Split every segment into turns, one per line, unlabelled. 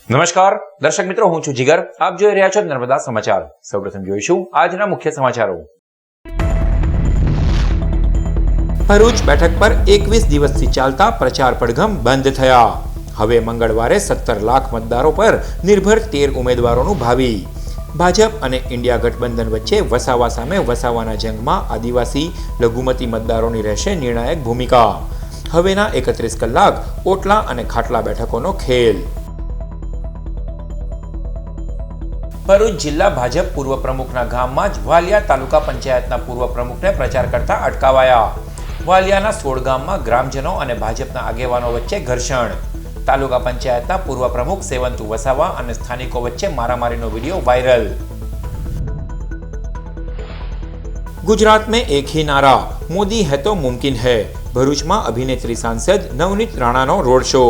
નમસ્કાર દર્શક મિત્રો, હું છું જીગર. આપ જોઈ રહ્યા છો નર્મદા સમાચાર. સૌપ્રથમ જોઈશું આજના મુખ્ય સમાચારો. ભરૂચ બેઠક પર 21 દિવસથી ચાલતા પ્રચાર પડઘમ બંધ થયા. હવે મંગળવારે 17 લાખ મતદારો પર નિર્ભર 13 ઉમેદવારોનું ભાવિ. ભાજપ અને ઇન્ડિયા ગઠબંધન વચ્ચે વસાવા સામે વસાવાના જંગમાં આદિવાસી લઘુમતી મતદારોની રહેશે નિર્ણાયક ભૂમિકા. હવેના 31 કલાક ઓટલા અને ખાટલા બેઠકોનો ખેલ. ભરૂચ જિલ્લા ભાજપ પૂર્વ પ્રમુખના ગામમાં જ વાલિયા તાલુકા પંચાયતના પૂર્વ પ્રમુખને પ્રચાર કરતા અટકાવાયા. વાલિયાના 16 ગામમાં ગ્રામજનો અને ભાજપના આગેવાનો વચ્ચે ઘર્ષણ. તાલુકા પંચાયતના પૂર્વ પ્રમુખ સેવંતુ વસાવા અને સ્થાનિકો વચ્ચે મારામારીનો વિડીયો વાયરલ. गुजरात में एक ही नारा, मोदी है तो मुमकिन है. ભરૂચમાં અભિનેત્રી સાંસદ નવનીત રાણાનો રોડ શો.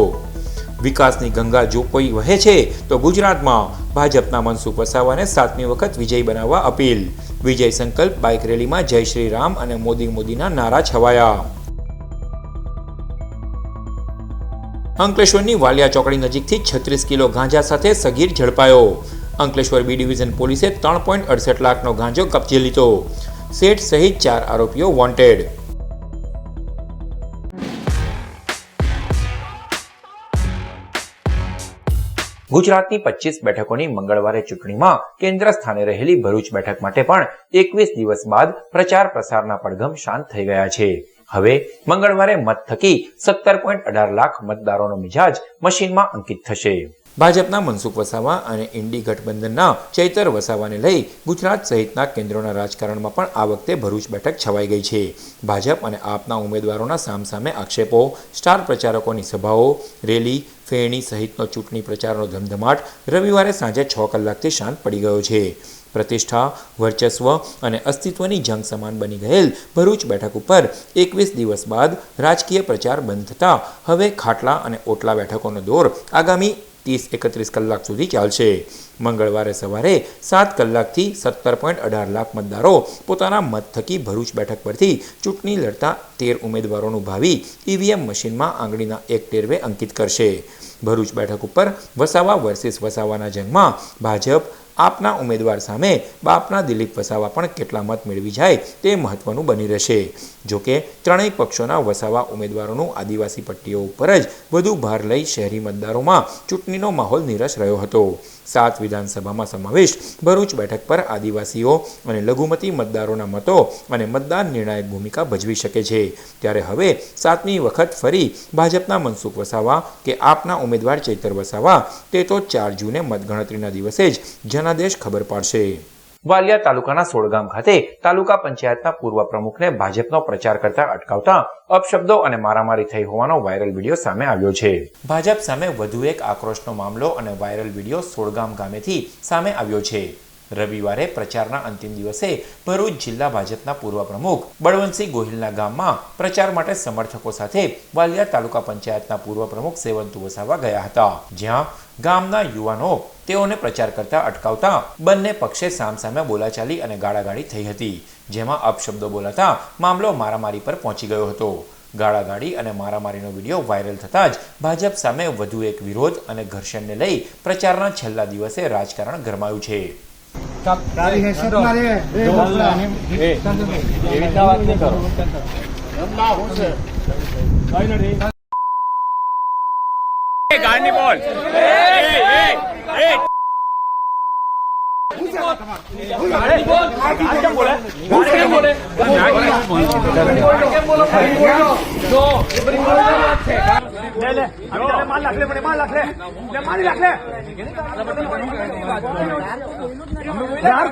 વિકાસની ગંગા જો કોઈ વહે છે તો ગુજરાતમાં. ભાજપના મનસુખ વસાવાને 7મી વખત વિજય બનાવવા અપીલ. વિજય સંકલ્પ બાઇક રેલીમાં જય શ્રી રામ અને મોદીના નારા છવાયા. અંકલેશ્વરની વાલિયા ચોકડી નજીકથી 36 કિલો ગાંજા સાથે સગીર ઝડપાયો. અંકલેશ્વર બી ડિવિઝન પોલીસે 3.68 લાખનો ગાંજો કબજે લીધો. શેઠ સહિત 4 આરોપીઓ વોન્ટેડ. ગુજરાતની 25 બેઠકોની મંગળવારે ચૂંટણીમાં કેન્દ્ર સ્થાને રહેલી ભરૂચ બેઠક માટે પણ 21 દિવસ બાદ પ્રચાર પ્રસારના પડઘમ શાંત થઈ ગયા છે. હવે મંગળવારે મત થકી 17.18 લાખ મતદારોનો મિજાજ મશીનમાં અંકિત થશે. ભાજપના મનસુખ વસાવા અને ઇન્ડી ગઠબંધનના ચૈતર વસાવાને લઈ ગુજરાત સહિતના કેન્દ્રોના રાજકારણમાં પણ આ વખતે ભરૂચ બેઠક છવાઈ ગઈ છે. ભાજપ અને આપના ઉમેદવારોના સામસામે આક્ષેપો, સ્ટાર પ્રચારકોની સભાઓ, રેલી, ફેરણી સહિતનો ચૂંટણી પ્રચારનો ધમધમાટ રવિવારે સાંજે 6 કલાકથી શાંત પડી ગયો છે. પ્રતિષ્ઠા, વર્ચસ્વ અને અસ્તિત્વની જંગ સમાન બની ગયેલ ભરૂચ બેઠક ઉપર 21 દિવસ બાદ રાજકીય પ્રચાર બંધ થતા હવે ખાટલા અને ઓટલા બેઠકોનો દોર આગામી 30-31 કલાક સુધી ચાલશે. મંગળવારે સવારે 7 કલાકથી 17.18 લાખ મતદારો પોતાના મત થકી ભરૂચ બેઠક પરથી ચૂંટણી લડતા 13 ઉમેદવારોનું ભાવિ ઈવીએમ મશીનમાં આંગળીના એક ટેરવે અંકિત કરશે. ભરૂચ બેઠક ઉપર વસાવા વર્સિસ વસાવાના જંગમાં ભાજપ આપના ઉમેદવાર સામે બાપના દિલીપ વસાવા પણ કેટલા મત મેળવી જાય તે મહત્વનું બની રહેશે. જોકે ત્રણેય પક્ષોના વસાવા ઉમેદવારોનું આદિવાસી પટ્ટીઓ ઉપર જ વધુ ભાર લઈ શહેરી મતદારોમાં ચૂંટણીનો માહોલ નીરસ રહ્યો હતો. 7 વિધાનસભામાં સમાવિષ્ટ ભરૂચ બેઠક પર આદિવાસીઓ અને લઘુમતી મતદારોના મતો અને મતદાન નિર્ણાયક ભૂમિકા ભજવી શકે છે. ત્યારે હવે 7મી વખત ફરી ભાજપના મનસુખ વસાવા કે આપના ઉમેદવાર ચૈતર વસાવા તે તો 4 જૂને મતગણતરીના દિવસે જ જનાદેશ ખબર પાડશે. વાલિયા તાલુકાના 16 ગામ ખાતે તાલુકા પંચાયતના પૂર્વ પ્રમુખને ભાજપનો પ્રચાર કરતા અટકાવતા અપશબ્દો અને મારામારી થઈ હોવાનો વાયરલ વિડીયો સામે આવ્યો છે. ભાજપ સામે વધુ એક આક્રોશનો મામલો અને વાયરલ વિડીયો 16 ગામ ગામેથી સામે આવ્યો છે. રવિવારે પ્રચારના અંતિમ દિવસે ભરૂચ જિલ્લા ભાજપના પૂર્વ પ્રમુખ બળવંતસિંહ ગોહિલના ગામમાં પ્રચાર માટે સમર્થકો સાથે વાલિયા તાલુકા પંચાયતના પૂર્વ પ્રમુખ સેવંતુ વસાવા ગયા હતા. જ્યાં ગામના યુવાનો તેઓને પ્રચાર કરતા અટકાવતા બંને પક્ષે સામસામે બોલાચાલી અને ગાળાગાળી થઈ હતી. જેમાં અપશબ્દો બોલાતા મામલો મારામારી પર પહોંચી ગયો હતો. ગાળાગાળી અને મારામારીનો વિડીયો વાયરલ થતાં જ ભાજપ સામે વધુ એક વિરોધ અને ઘર્ષણને લઈ પ્રચારના છેલ્લા દિવસે રાજકારણ ગરમાયું છે.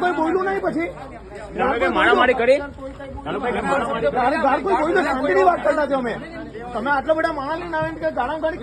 કોઈ બોલ્યું નહીં પછી મારામારી કરી વાત કરતા છો. અમે તમે આટલા બધા માણસ કે ગાળાગાળી.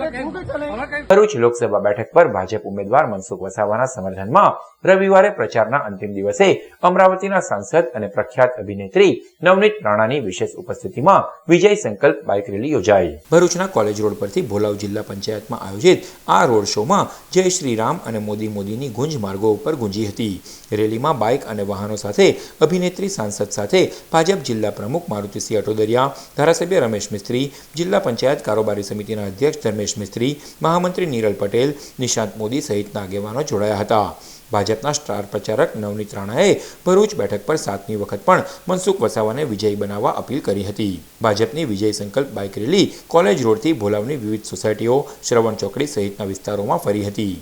ભરૂચ લોકસભા બેઠક પર ભાજપ ઉમેદવાર મનસુખ વસાવાના સમર્થનમાં રવિવારે પ્રચારના અંતિમ દિવસે અમરાવતીના સાંસદ અને પ્રખ્યાત અભિનેત્રી નવનીત રાણાની વિશેષ ઉપસ્થિતિમાં વિજય સંકલ્પ બાઇક રેલી યોજાઈ. ભરૂચના કોલેજ રોડ પરથી ભોલાવ જિલ્લા પંચાયતમાં આયોજિત આ રોડ શોમાં જય શ્રી રામ અને મોદીની ગુંજ માર્ગો ઉપર ગુંજી હતી. રેલીમાં બાઇક અને વાહનો સાથે અભિનેત્રી અભિનેત્રી સાંસદ સાથે ભાજપ જિલ્લા પ્રમુખ મારુતિસિંહ અટોદરિયા, ધારાસભ્ય રમેશ મિસ્ત્રી, જિલ્લા પંચાયત કારોબારી સમિતિના અધ્યક્ષ ધર્મેશ મિસ્ત્રી, મહામંત્રી નીરલ પટેલ, નિશાંત મોદી સહિતના આગેવાનો જોડાયા હતા. ભાજપના સ્ટાર પ્રચારક નવનીત રાણાએ ભરૂચ બેઠક પર 7મી વખત પણ મનસુખ વસાવાને વિજયી બનાવવા અપીલ કરી હતી. ભાજપની વિજય સંકલ્પ બાઇક રેલી કોલેજ રોડથી ભોલાવની વિવિધ સોસાયટીઓ, શ્રવણ ચોકડી સહિતના વિસ્તારોમાં ફરી હતી.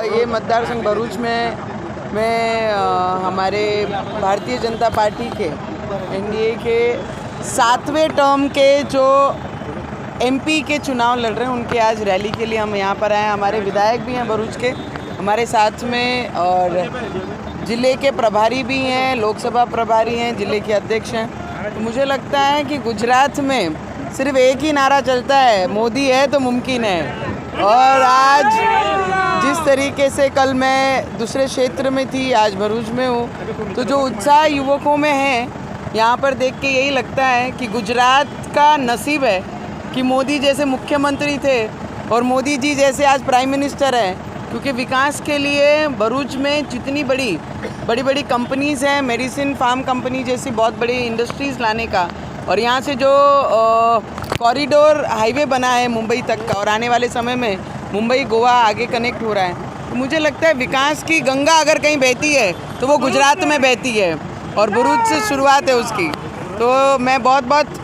ये मतदार संघ भरूच में हमारे भारतीय जनता पार्टी के एनडीए के 7वें टर्म के जो एमपी के चुनाव लड़ रहे हैं उनके आज रैली के लिए हम यहाँ पर आए हैं. हमारे विधायक भी हैं भरूच के हमारे साथ में और जिले के प्रभारी भी हैं, लोकसभा प्रभारी हैं, जिले के अध्यक्ष हैं. तो मुझे लगता है कि गुजरात में सिर्फ एक ही नारा चलता है, मोदी है तो मुमकिन है. और आज जिस तरीके से कल मैं दूसरे क्षेत्र में थी, आज भरूच में हूँ, तो जो उत्साह युवकों में है यहाँ पर देख के यही लगता है कि गुजरात का नसीब है कि मोदी जैसे मुख्यमंत्री थे और मोदी जी जैसे आज प्राइम मिनिस्टर हैं. क्योंकि विकास के लिए भरूच में जितनी बड़ी बड़ी कंपनीज़ हैं, मेडिसिन फार्म कंपनी जैसी बहुत बड़ी इंडस्ट्रीज़ लाने का, और यहाँ से जो कॉरिडोर हाईवे बना है मुंबई तक का, और आने वाले समय में मुंबई गोवा आगे कनेक्ट हो रहा है, तो मुझे लगता है विकास की गंगा अगर कहीं बहती है तो वो गुजरात में बहती है और भरूच से शुरुआत है उसकी. तो मैं बहुत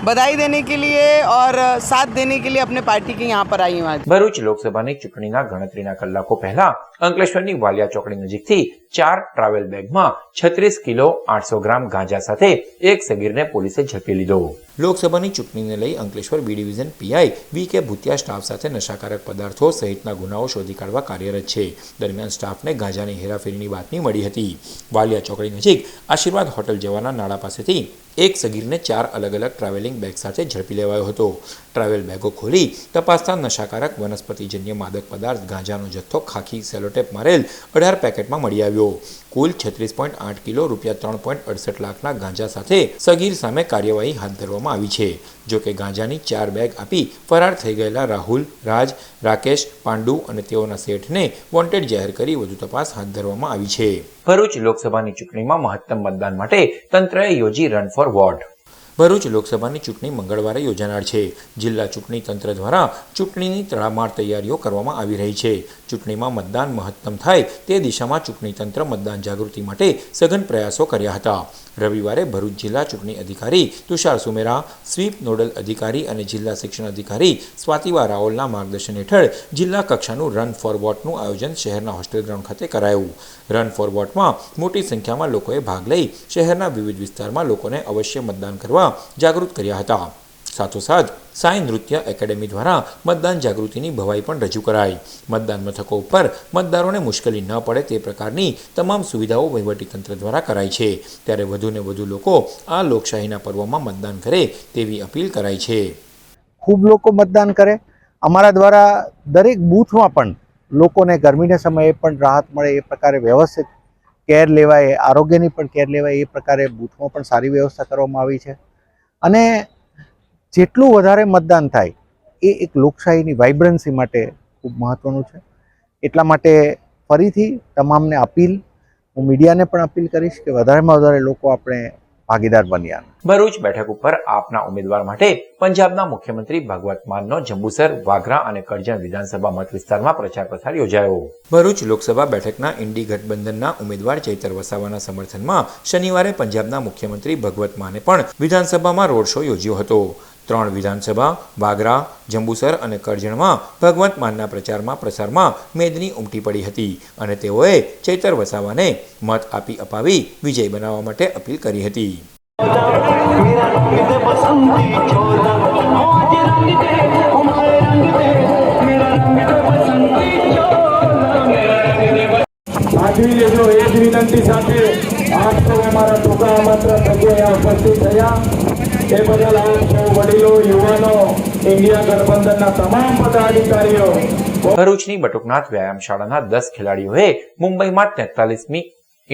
बधाई देने के लिए और साथ देने के लिए अपने पार्टी के यहाँ पर आई हूँ आज.
ભરૂચ લોકસભાની ચૂંટણીના ગણતરીના કલાકો પહેલા અંકલેશ્વરની વાલિયા ચોકડી નજીકથી 4 ટ્રાવેલ બેગમાં 36 કિલો 800 ગ્રામ ગાંજા સાથે એક સગીરને પોલીસે ઝડપી લીધો. લોકસભાની ચૂંટણીને લઈ Ankleshwar B division PI V K. Bhutiya staff સાથે નશાકારક પદાર્થો સહિતના ગુનાઓ શોધી કાઢવા કાર્યરત છે. દરમિયાન સ્ટાફને ગાંજાની હેરાફેરીની બાતમી મળી હતી. વાલિયા ચોકડી નજીક આશીર્વાદ હોટલ જવાના નાળા પાસેથી એક સગીરને 4 અલગ અલગ ટ્રાવેલિંગ બેગ સાથે ઝડપી લેવાયો હતો. ટ્રાવેલ બેગો ખોલી તપાસતા નશાકારક વનસ્પતિજન્ય માદક પદાર્થ ગાંજાનો જથ્થો ખાખી સેલોટેપ મારેલ 18 પેકેટમાં મળી આવ્યો. કુલ 36.8 કિલો ₹3.68 લાખના ગાંજા સાથે સગીર સામે કાર્યવાહી હાથ ધરવામાં આવી છે. જો કે ગાંજાની 4 બેગ આપી ફરાર થઈ ગયેલા રાહુલ, રાજ, રાકેશ, પાંડુ અને તેઓના શેઠને વોન્ટેડ જાહેર કરી વધુ તપાસ હાથ ધરવામાં આવી છે. ભરૂચ લોકસભાની ચૂંટણીમાં મહત્તમ મતદાન માટે તંત્રએ યોજી રન ફોર વોટ. ભરૂચ લોકસભાની ચૂંટણી મંગળવારે યોજાનાર છે. જિલ્લા ચૂંટણી તંત્ર દ્વારા ચૂંટણીની તડામાર તૈયારીઓ કરવામાં આવી રહી છે. ચૂંટણીમાં મતદાન મહત્તમ થાય તે દિશામાં ચૂંટણી તંત્ર મતદાન જાગૃતિ માટે સઘન પ્રયાસો કર્યા હતા. રવિવારે ભરૂચ જિલ્લા ચૂંટણી અધિકારી તુષાર સુમેરા, સ્વીપ નોડલ અધિકારી અને જિલ્લા શિક્ષણ અધિકારી સ્વાતિવા રાઓલના માર્ગદર્શન હેઠળ જિલ્લા કક્ષાનું રન ફોર વોટનું આયોજન શહેરના હોસ્ટેલ ગ્રાઉન્ડ ખાતે કરાયું. રન ફોર વોટમાં મોટી સંખ્યામાં લોકોએ ભાગ લઈ શહેરના વિવિધ વિસ્તારમાં લોકોને અવશ્ય મતદાન કરવા જાગૃત કર્યા હતા. સાથોસાથ સાઈ નૃત્ય એકેડેમી દ્વારા મતદાન જાગૃતિની ભવાઈ પણ રજૂ કરાઈ. મતદાન મથકો ઉપર મતદારોને મુશ્કેલી ન પડે તે પ્રકારની તમામ સુવિધાઓ વહીવટીતંત્ર દ્વારા કરાઈ છે. ત્યારે વધુને વધુ લોકો આ લોકશાહીના પર્વમાં મતદાન કરે તેવી અપીલ કરાઈ છે.
ખૂબ લોકો મતદાન કરે. અમારા દ્વારા દરેક બૂથમાં પણ લોકોને ગરમીના સમયે પણ રાહત મળે એ પ્રકારે વ્યવસ્થિત કેર લેવાય, આરોગ્યની પણ કેર લેવાય એ પ્રકારે બૂથમાં પણ સારી વ્યવસ્થા કરવામાં આવી છે. અને જેટલું વધારે મતદાન થાય એ એક લોકશાહીની વાઇબ્રન્સી માટે ખૂબ મહત્ત્વનું છે. એટલા માટે ફરીથી તમામને અપીલ, હું મીડિયાને પણ અપીલ કરીશ કે વધારેમાં વધારે લોકો આપણે ભાગીદાર બન્યા.
ભરૂચ બેઠક ઉપર આપના ઉમેદવાર માટે પંજાબના મુખ્યમંત્રી ભગવત માનનો જંબુસર, વાગરા અને કરજણ વિધાનસભા મત વિસ્તારમાં પ્રચાર પ્રસાર યોજાયો. ભરૂચ લોકસભા બેઠકના ઇન્ડી ગઠબંધનના ઉમેદવાર ચૈતર વસાવાના સમર્થનમાં શનિવારે પંજાબના મુખ્યમંત્રી ભગવત માને પણ વિધાનસભામાં રોડ શો યોજ્યો હતો. 3 વિધાનસભા વાગરા, જંબુસર અને કરજણમાં ભગવત માનના પ્રસારમાં મેદની ઉમટી પડી હતી અને તેઓએ ચૈતર વસાવાને મત આપી અપાવી વિજય બનાવવા માટે અપીલ કરી હતી.
આખરી લેજો એ જ વિનંતી સાથે આપ સૌ અમારા ટૂંકા માત્ર ઉપસ્થિત થયા. એ બદલ આપ સૌ વડીલો, યુવાનો, ઇન્ડિયા ગઠબંધનના તમામ પદાધિકારીઓ
ભરૂચની બટુકનાથ વ્યાયામ શાળાના 10 ખેલાડીઓએ મુંબઈમાં 43મી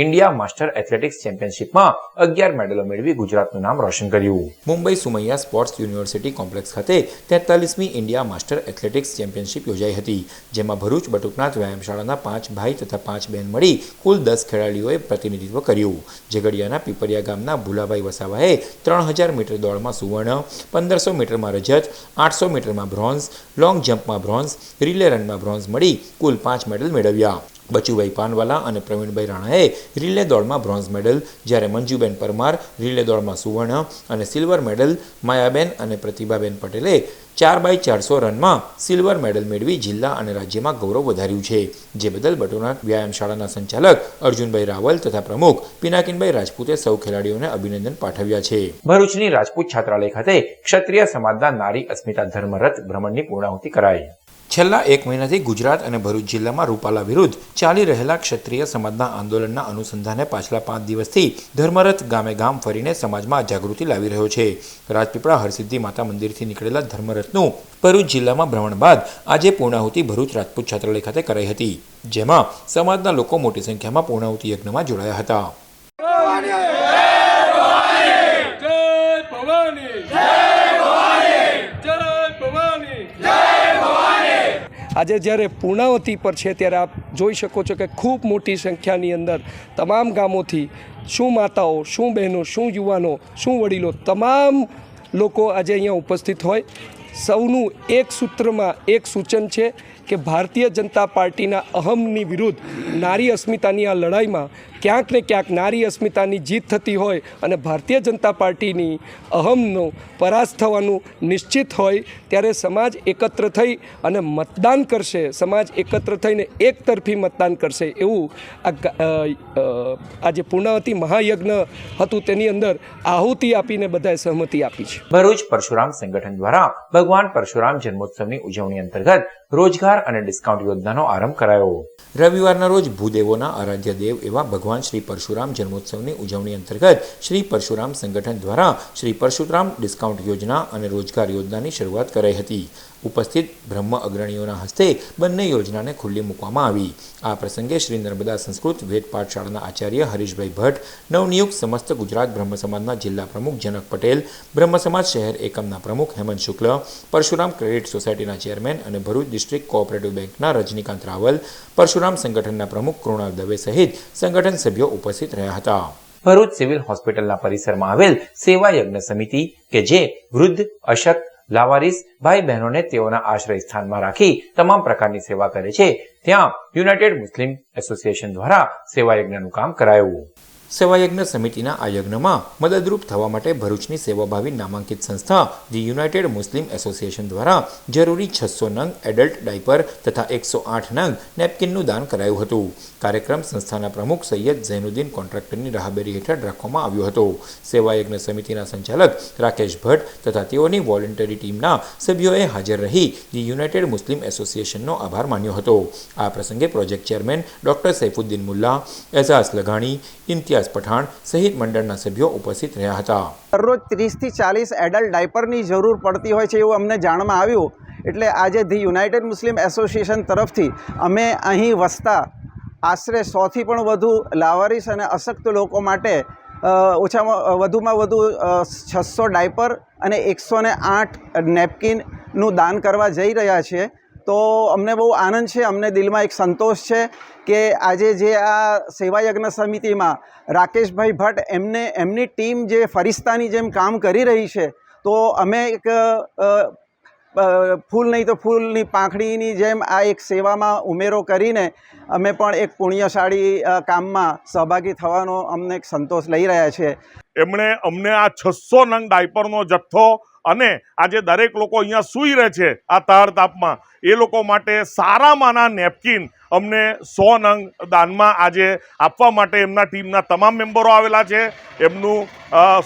ઇન્ડિયા માસ્ટર એથ્લેટિક્સ ચેમ્પિયનશિપમાં 11 મેડલો મેળવી ગુજરાતનું નામ રોશન કર્યું. Mumbai Sumaiya sports university complex ખાતે 43મી ઇન્ડિયા માસ્ટર એથ્લેટિક્સ ચેમ્પિયનશિપ યોજાઈ હતી, જેમાં ભરૂચ બટુકનાથ વ્યાયામ શાળાના 5 ભાઈ તથા 5 બહેન મળી કુલ 10 ખેલાડીઓએ પ્રતિનિધિત્વ કર્યું. ઝઘડિયાના પીપરિયા ગામના ભુલાભાઈ વસાવાએ 3000 મીટર દોડમાં સુવર્ણ, 1500 મીટરમાં રજત, 800 મીટરમાં બ્રોન્ઝ, લોંગ જમ્પમાં બ્રોન્ઝ, રિલે રનમાં બ્રોન્ઝ મળી કુલ 5 મેડલ મેળવ્યા. બચુભાઈ પાનવાલા અને પ્રવીણભાઈ રાણાએ રિલે દોડમાં બ્રોન્ઝ મેડલ, જ્યારે મંજુબેન પરમાર રિલે દોડમાં સુવર્ણ અને સિલ્વર મેડલ, માયાબેન અને પ્રતિભાબેન પટેલે 4x400 રનમાં સિલ્વર મેડલ મેળવી જિલ્લા અને રાજ્યમાં ગૌરવ વધાર્યું છે, જે બદલ બટુકનાથ વ્યાયામ શાળાના સંચાલક અર્જુનભાઈ રાવલ તથા પ્રમુખ પિનાકીનભાઈ રાજપૂતે સૌ ખેલાડીઓને અભિનંદન પાઠવ્યા છે. ભરૂચની રાજપૂત છાત્રાલય ખાતે ક્ષત્રિય સમાજના નારી અસ્મિતા ધર્મરથ ભ્રમણની પૂર્ણાહુતિ કરાઈ. છેલ્લા 1 મહિનાથી ગુજરાત અને ભરૂચ જિલ્લામાં રૂપાલા વિરુદ્ધ ચાલી રહેલા ક્ષત્રિય સમાજના આંદોલનના અનુસંધાને પાછલા 5 દિવસથી ધર્મરથ ગામે ગામ ફરીને સમાજમાં જાગૃતિ લાવી રહ્યો છે. રાજપીપળા હરસિદ્ધિ માતા મંદિરથી નીકળેલા ધર્મરથનું ભરૂચ જિલ્લામાં ભ્રમણ બાદ આજે પૂર્ણાહુતિ ભરૂચ રાજપૂત છાત્રાલય ખાતે કરાઈ હતી, જેમાં સમાજના લોકો મોટી સંખ્યામાં પૂર્ણાહુતિ યજ્ઞમાં જોડાયા હતા.
આજે જ્યારે પૂર્ણાવતિ પર છે ત્યારે આપ જોઈ શકો છો કે ખૂબ મોટી સંખ્યાની અંદર તમામ ગામોથી શું માતાઓ, શું બહેનો, શું યુવાનો, શું વડીલો, તમામ લોકો આજે અહીંયા ઉપસ્થિત હોય. સૌનું એક સૂત્રમાં એક સૂચન છે કે ભારતીય જનતા પાર્ટીના અહમની વિરુદ્ધ નારી અસ્મિતાની આ લડાઈમાં ક્યાંક ને ક્યાંક નારી અસ્મિતાની જીત થતી હોય અને ભારતીય જનતા પાર્ટીની અહમનો પરાસ્ત થવાનું નિશ્ચિત હોય ત્યારે સમાજ એકત્ર થઈ અને મતદાન કરશે, સમાજ એકત્ર થઈને એકતરફી મતદાન કરશે એવું આ જે પૂર્ણાવતિ મહાયજ્ઞ હતું તેની અંદર આહુતિ આપીને બધાએ સહમતિ આપી છે.
ભરૂચ પરશુરામ સંગઠન દ્વારા ભગવાન પરશુરામ જન્મોત્સવની ઉજવણી અંતર્ગત રોજગાર અને ડિસ્કાઉન્ટ યોજનાનો આરંભ કરાયો. રવિવારના રોજ ભૂદેવોના આરાધ્ય દેવ એવા ભગવાન શ્રી પરશુરામ જન્મોત્સવની ઉજવણી અંતર્ગત શ્રી પરશુરામ સંગઠન દ્વારા શ્રી પરશુરામ ડિસ્કાઉન્ટ યોજના અને રોજગાર યોજનાની શરૂઆત કરાઈ હતી. ઉપસ્થિત બ્રહ્મ અગ્રણીઓના હસ્તે બંને યોજનાને ખુલ્લી મૂકવામાં આવી. આ પ્રસંગે શ્રી નર્મદા સંસ્કૃત વેદ પાઠશાળાના આચાર્ય હરીશભાઈ ભટ્ટ, નવનિયુક્ત સમસ્ત ગુજરાત બ્રહ્મ સમાજના જિલ્લા પ્રમુખ જનક પટેલ, બ્રહ્મ સમાજ શહેર એકમના પ્રમુખ હેમંત શુક્લ, પરશુરામ ક્રેડિટ સોસાયટીના ચેરમેન અને ભરૂચ ડિસ્ટ્રિક્ટ કોઓપરેટિવ બેંકના રજનીકાંત રાવલ, પરશુરામ સંગઠનના પ્રમુખ કૃણાલ દવે સહિત સંગઠન સભ્યો ઉપસ્થિત રહ્યા હતા. ભરૂચ સિવિલ હોસ્પિટલના પરિસરમાં આવેલ સેવા યજ્ઞ સમિતિ કે જે વૃદ્ધ, અશક્ત, લાવારીસ ભાઈ બહેનોને તેઓના આશ્રય સ્થાનમાં રાખી તમામ પ્રકારની સેવા કરે છે, ત્યાં યુનાઇટેડ મુસ્લિમ એસોસિએશન દ્વારા સેવા યજ્ઞનું કામ કરાયું. સેવાયજ્ઞ સમિતિના આ યજ્ઞમાં મદદરૂપ થવા માટે ભરૂચની સેવાભાવી નામાંકિત સંસ્થા ધી યુનાઇટેડ મુસ્લિમ એસોસિએશન દ્વારા જરૂરી 600 નંગ એડલ્ટ ડાયપર તથા 108 નંગ નેપકિનનું દાન કરાયું હતું. કાર્યક્રમ સંસ્થાના પ્રમુખ સૈયદ ઝૈનુદ્દીન કોન્ટ્રાક્ટરની રાહબરી હેઠળ રાખવામાં આવ્યો હતો. સેવાયજ્ઞ સમિતિના સંચાલક રાકેશ ભટ્ટ તથા તેઓની વોલન્ટરી ટીમના સભ્યોએ હાજર રહી ધી યુનાઇટેડ મુસ્લિમ એસોસિએશનનો આભાર માન્યો હતો. આ પ્રસંગે project chairman doctor Saifuddin Mulla, Ezaz Laghani, Imtiyaz Pathan સહિત મંડળના સભ્યો ઉપસ્થિત રહ્યા હતા.
દરરોજ 30 થી 40 એડલ્ટ ડાયપરની જરૂર પડતી હોય છે એવું અમને જાણમાં આવ્યું, એટલે આજે ધી યુનાઇટેડ મુસ્લિમ એસોસિએશન તરફથી અમે અહીં વસતા આશરે 100થી પણ વધુ લાવારીસ અને અશક્ત લોકો માટે ઓછામાં વધુમાં વધુ 600 ડાયપર અને 108 નેપકિનનું દાન કરવા જઈ રહ્યા છે. તો અમને બહુ આનંદ છે, અમને દિલમાં એક સંતોષ છે કે આજે જે આ સેવાયજ્ઞ સમિતિમાં રાકેશભાઈ ભટ્ટ એમની ટીમ જે ફરિશ્તાની જેમ કામ કરી રહી છે, તો અમે એક ફૂલ નહીં તો ફૂલની પાંખડીની જેમ આ એક સેવામાં ઉમેરો કરીને અમે પણ એક પુણ્યશાળી કામમાં સહભાગી થવાનો અમને એક સંતોષ લઈ રહ્યા છે.
એમણે અમને આ 600 નંગ ડાયપરનો જથ્થો અને આજે દરેક લોકો અહીંયા સૂઈ રહે છે આ તહાર તાપમાં, એ લોકો માટે સારામાંના નેપકિન અમને 100 નંગ દાનમાં આજે આપવા માટે એમના ટીમના તમામ મેમ્બરો આવેલા છે. એમનું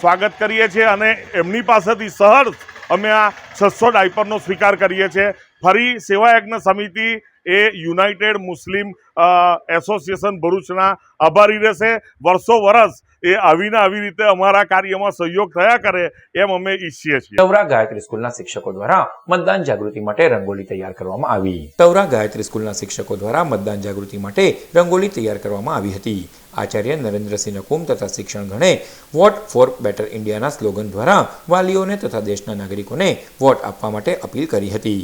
સ્વાગત કરીએ છીએ અને એમની પાસેથી સહર્ષ અમે આ 600 ડાયપરનો સ્વીકાર કરીએ છીએ. ફરી સેવાયજ્ઞ સમિતિ એ યુનાઇટેડ મુસ્લિમ એસોસિએશન ભરૂચના આભારી રહેશે. વર્ષો વર્ષ એ આવીને આવી રીતે અમારા કાર્યમાં સહયોગ થયા કરે એમ અમે ઈચ્છીએ છીએ.
તવરા ગાયત્રી સ્કૂલના શિક્ષકો દ્વારા મતદાન જાગૃતિ માટે રંગોળી તૈયાર કરવામાં આવી. તવરા ગાયત્રી સ્કૂલના શિક્ષકો દ્વારા મતદાન જાગૃતિ માટે રંગોળી તૈયાર કરવામાં આવી હતી. આચાર્ય નરેન્દ્રસિંહ નકુમ તથા શિક્ષણ ગણે વોટ ફોર બેટર ઇન્ડિયાના સ્લોગન દ્વારા વાલીઓને તથા દેશના નાગરિકોને વોટ આપવા માટે અપીલ કરી હતી.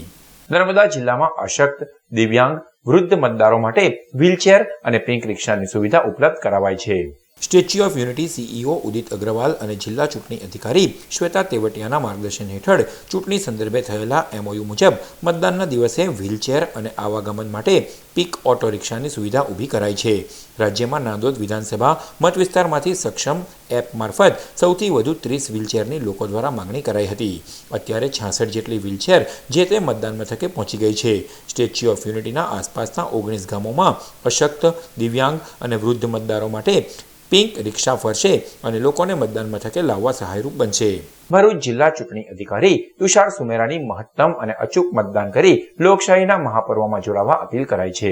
નર્મદા જિલ્લામાં અશક્ત, દિવ્યાંગ, વૃદ્ધ મતદારો માટે વ્હીલચેર અને પિંક રિક્ષાની સુવિધા ઉપલબ્ધ કરાવાઈ છે. Statue of unity CEO Udit Agrawal અને જિલ્લા ચૂંટણી અધિકારી શ્વેતા તેવટિયાના માર્ગદર્શન હેઠળ ચૂંટણી સંદર્ભે થયેલા એમઓયુ મુજબ મતદાનના દિવસે વ્હીલચેર અને આવાગમન માટે પીક ઓટો રિક્ષાની સુવિધા ઊભી કરાઈ છે. રાજ્યમાં નાંદોદ વિધાનસભા મત વિસ્તારમાંથી સક્ષમ એપ મારફત સૌથી વધુ 30 વ્હીલચેરની લોકો દ્વારા માંગણી કરાઈ હતી. અત્યારે 66 જેટલી વ્હીલચેર જે તે મતદાન મથકે પહોંચી ગઈ છે. સ્ટેચ્યુ ઓફ યુનિટીના આસપાસના 19 ગામોમાં અશક્ત, દિવ્યાંગ અને વૃદ્ધ મતદારો માટે પિંક રિક્ષા ફરશે અને લોકોને મતદાન મથકે લાવવા સહાયરૂપ બનશે. ભરૂચ જિલ્લા ચૂંટણી અધિકારી તુષાર સુમેરાની મહત્તમ અને અચૂક મતદાન કરી લોકશાહીના મહાપર્વમાં જોડાવા અપીલ કરાઈ છે.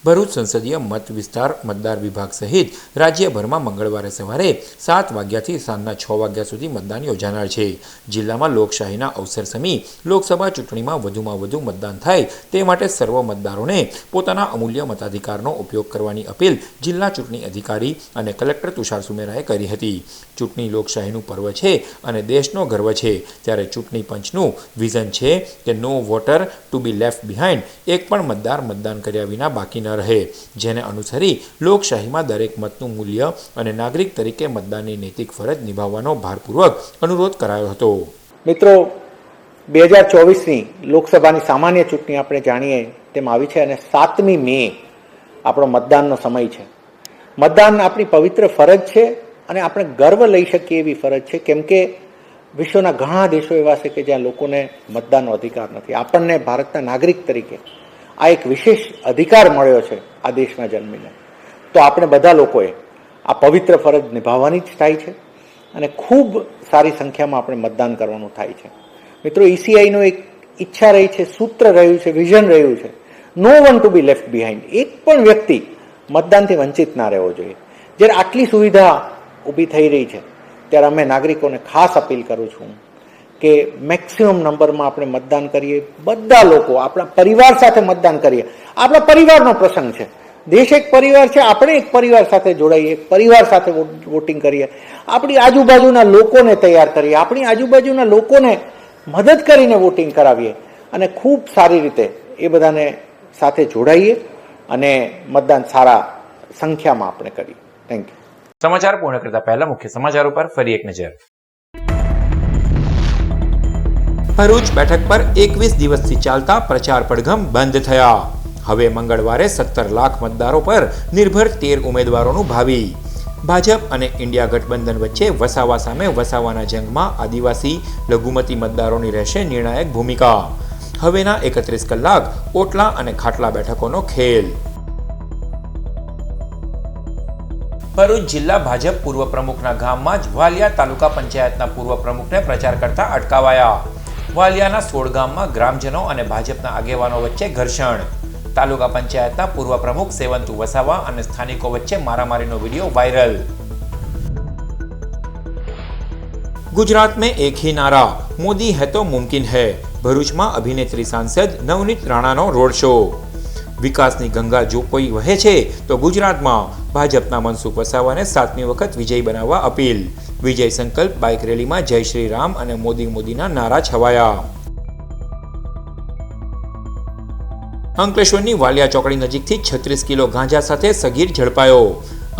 ભરૂચ સંસદીય મત વિસ્તાર મતદાર વિભાગ સહિત રાજ્યભરમાં મંગળવારે સવારે 7 વાગ્યાથી સાંજના 6 વાગ્યા સુધી મતદાન યોજાનાર છે. જિલ્લામાં લોકશાહીના અવસર સમી લોકસભા ચૂંટણીમાં વધુમાં વધુ મતદાન થાય તે માટે સર્વ મતદારોને પોતાના અમૂલ્ય મતાધિકારનો ઉપયોગ કરવાની અપીલ જિલ્લા ચૂંટણી અધિકારી અને કલેક્ટર તુષાર સુમેરાએ કરી હતી. ચૂંટણી લોકશાહીનું પર્વ છે અને દેશનો ગર્વ છે, ત્યારે ચૂંટણી પંચનું વિઝન છે કે no voter to be left behind. એક પણ મતદાર મતદાન કર્યા વિના બાકી ન રહે, જેને અનુસરી લોકશાહીમાં દરેક મતનું મૂલ્ય અને નાગરિક તરીકે મતદાનની નૈતિક ફરજ નિભાવવાનો ભારપૂર્વક અનુરોધ કરાયો હતો.
મિત્રો, 2024ની લોકસભાની સામાન્ય ચૂંટણી આપણે જાણીએ તેમ આવી છે અને 7મી મે આપણો મતદાનનો સમય છે. મતદાન આપણી પવિત્ર ફરજ છે અને આપણે ગર્વ લઈ શકીએ એવી ફરજ છે, કેમ કે વિશ્વના ઘણા દેશો એવા છે કે જ્યાં લોકોને મતદાનનો અધિકાર નથી. આપણને ભારતના નાગરિક તરીકે આ એક વિશેષ અધિકાર મળ્યો છે આ દેશમાં જન્મીને. તો આપણે બધા લોકોએ આ પવિત્ર ફરજ નિભાવવાની જ થાય છે અને ખૂબ સારી સંખ્યામાં આપણે મતદાન કરવાનું થાય છે. મિત્રો, ઈસીઆઈનો એક ઈચ્છા રહી છે, સૂત્ર રહ્યું છે, વિઝન રહ્યું છે, no one to be left behind. એક પણ વ્યક્તિ મતદાનથી વંચિત ના રહેવો જોઈએ. જ્યારે આટલી સુવિધા ઊભી થઈ રહી છે ત્યારે અમે નાગરિકોને ખાસ અપીલ કરું છું કે મેક્સિમમ નંબરમાં આપણે મતદાન કરીએ. બધા લોકો આપણા પરિવાર સાથે મતદાન કરીએ. આપણા પરિવારનો પ્રસંગ છે. દેશ એક પરિવાર છે. આપણે એક પરિવાર સાથે જોડાઈએ, એક પરિવાર સાથે વોટિંગ કરીએ. આપણી આજુબાજુના લોકોને તૈયાર કરીએ, આપણી આજુબાજુના લોકોને મદદ કરીને વોટિંગ કરાવીએ અને ખૂબ સારી રીતે એ બધાને સાથે જોડાઈએ અને મતદાન સારા સંખ્યામાં આપણે કરીએ. Thank you.
સમાચાર પૂર્ણ કરતા પહેલા મુખ્ય સમાચારો પર ફરી એક નજર. ભરૂચ બેઠક પર 21 દિવસથી ચાલતા પ્રચાર પડઘમ બંધ થયા. હવે મંગળવારે 17 લાખ મતદારો પર નિર્ભર 13 ઉમેદવારોનું ભાવિ. ભાજપ અને ઇન્ડિયા ગઠબંધન વચ્ચે વસાવા સામે વસાવાના જંગમાં આદિવાસી લઘુમતી મતદારોની રહેશે નિર્ણાયક ભૂમિકા. હવેના 31 કલાક ઓટલા અને ખાટલા બેઠકોનો ખેલ. ભરૂચ જિલ્લા ભાજપ પૂર્વ પ્રમુખના ગામમાં જ વાલિયા તાલુકા પંચાયતના પૂર્વ પ્રમુખને પ્રચાર કરતા અટકાવાયા. વાલિયાના 16 ગામમાં ગ્રામજનો અને ભાજપના આગેવાનો વચ્ચે ઘર્ષણ. તાલુકા પંચાયતના પૂર્વ પ્રમુખ સેવંતુ વસાવા અને સ્થાનિકો વચ્ચે મારામારીનો વિડીયો વાયરલ. गुजरात में एक ही नारा, मोदी है तो मुमकिन है. ભરૂચમાં અભિનેત્રી સાંસદ નવનીત રાણાનો રોડ શો. વિકાસની ગંગા જો કોઈ વહે છે તો ગુજરાતમાં. ભાજપના મનસુખ વસાવાને 7મી વખત વિજય બનાવવા અપીલ. વિજય સંકલ્પ બાઇક રેલીમાં જય શ્રી રામ અને મોદીના નારા છવાયા. અંકલેશ્વરની વાલિયા ચોકડી નજીકથી 36 કિલો ગાંજા સાથે સગીર ઝડપાયો.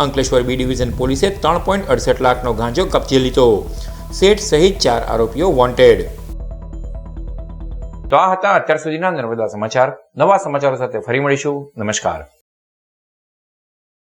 અંકલેશ્વર બી ડિવિઝન પોલીસે 3.68 લાખનો ગાંજો કબજે લીધો. શેઠ સહિત 4 આરોપીઓ વોન્ટેડ. તો આ હતા અત્યાર સુધીના નર્મદા સમાચાર. નવા સમાચારો સાથે ફરી મળીશું. નમસ્કાર.